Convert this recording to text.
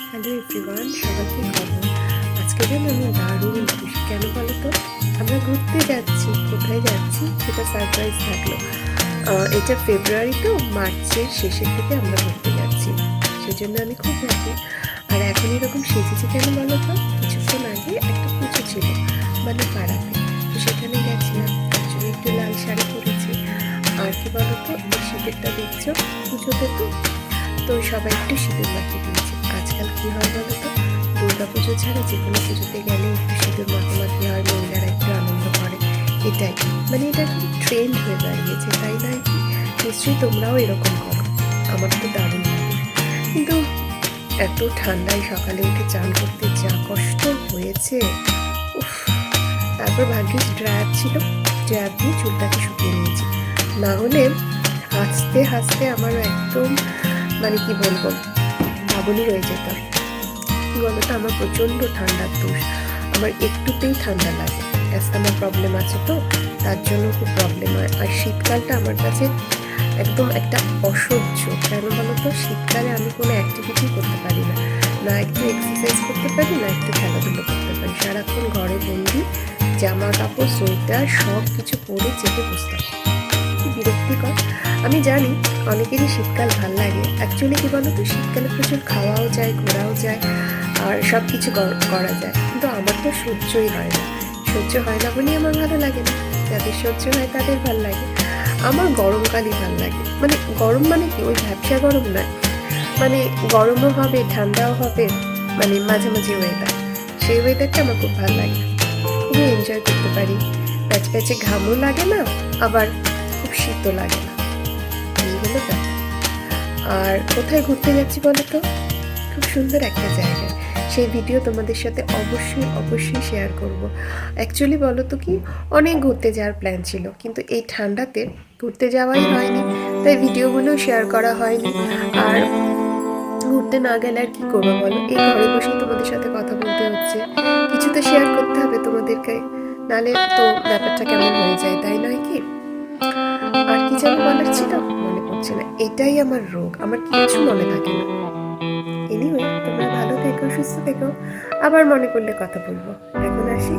Hello everyone, সবাইকে খবর। আজকে যেন আমি দারুণ খুশি। কেন বলো তো? আমরা ঘুরতে যাচ্ছি। কোথায় যাচ্ছি সেটা সারপ্রাইজ থাকলো। এটা ফেব্রুয়ারি তো, মার্চের শেষের দিকে আমরা ঘুরতে যাচ্ছি, সেজন্য আমি খুব হ্যাপি। আর এখন এরকম সেজেছি কেন বলো তো? কিছুক্ষণ আগে একটা পুজো ছিল মানে পাড়াতে, তো সেখানে গেছিলাম। তার জন্য একটু লাল শাড়ি পরেছি। আর কি বলো তো, এই শীতেরটা দেখছো পুজোতে তো সবাই একটু শীতের মাটি দিয়েছে। আজকাল কি হয় বলো তো, দুর্গা পুজো ছাড়া যে কোনো পুজোতে গেলে একটু শীতের মাখামাখি হয়, মহিলারা একটু আনন্দ করে। এটাই মানে এটা খুব ট্রেন্ড হয়ে দাঁড়িয়েছে, তাই নয় কি? নিশ্চয়ই তোমরাও এরকম করো। আমার তো দারুণ লাগে। কিন্তু এত ঠান্ডায় সকালে উঠে চান করতে যা কষ্ট হয়েছে, উফ। তারপর ভাগ্যিস ড্রায়ার ছিল, ড্রায়ার দিয়ে চুলটাকে শুকিয়ে নিয়েছি। না হলে হাসতে হাসতে আমার একদম মানে কি বলবো, পাগলই হয়ে যেতাম। কি বলতো, আমার প্রচণ্ড ঠান্ডার দোষ। আমার একটুতেই ঠান্ডা লাগে। অ্যাস্থামার প্রবলেম আছে তো, তার জন্য খুব প্রবলেম হয়। আর শীতকালটা আমার কাছে একদম একটা অসহ্য। কেন বলতো, শীতকালে আমি কোনো অ্যাক্টিভিটি করতে পারি না, না একটু এক্সারসাইজ করতে পারি, না একটু খেলাধুলো করতে পারি। সারাক্ষণ ঘরে বন্দি, জামা কাপড় সোয়েটার সব কিছু পরে চেপে বসতে হয়। কি বিরক্তিকর। আমি জানি অনেকেরই শীতকাল ভাল লাগে। অ্যাকচুয়ালি কী বলো তো, শীতকালে প্রচুর খাওয়াও যায়, ঘোরাও যায়, আর সব কিছু করা যায়। কিন্তু আমার তো সহ্যই হয় না। সহ্য হয় না বলেই আমার ভালো লাগে না। যাদের সহ্য হয় তাদের ভাল লাগে। আমার গরমকালই ভাল লাগে। মানে গরম মানে কি, ওই ভ্যাপসা গরম নয়, মানে গরমও হবে ঠান্ডাও হবে, মানে মাঝামাঝি ওয়েদার। সেই ওয়েদারটা আমার খুব ভালো লাগে, খুবই এনজয় করতে পারি। প্যাচ প্যাচে ঘামও লাগে না, আবার খুব শীতও লাগে না। এই হলো ব্যাপার। আর কোথায় ঘুরতে যাচ্ছি বলো তো? খুব সুন্দর একটা জায়গা, সেই ভিডিও তোমাদের সাথে অবশ্যই শেয়ার করব। অ্যাকচুয়ালি বলো তো কি, অনেক ঘুরতে যাওয়ার প্ল্যান ছিল, কিন্তু এই ঠান্ডাতে ঘুরতে যাওয়াই হয়নি, তাই ভিডিওগুলো শেয়ার করা হয়নি। আর ঘুরতে না গেলে আর কি করবো বলো, এই ঘরে বসেই তোমাদের সাথে কথা বলতে হচ্ছে। কিছু তো শেয়ার করতে হবে তোমাদেরকে, নালে তো ব্যাপারটা কেমন হয়ে যায়, তাই নয় কি? আর কি যেন বলার ছিল, মনে পড়ছে না। এটাই আমার রোগ, আমার কিছু মনে থাকে না। এনিওয়ে, তোমরা ভালো থেকো, সুস্থ থেকো। আবার মনে করলে কথা বলবো। এখন আসি।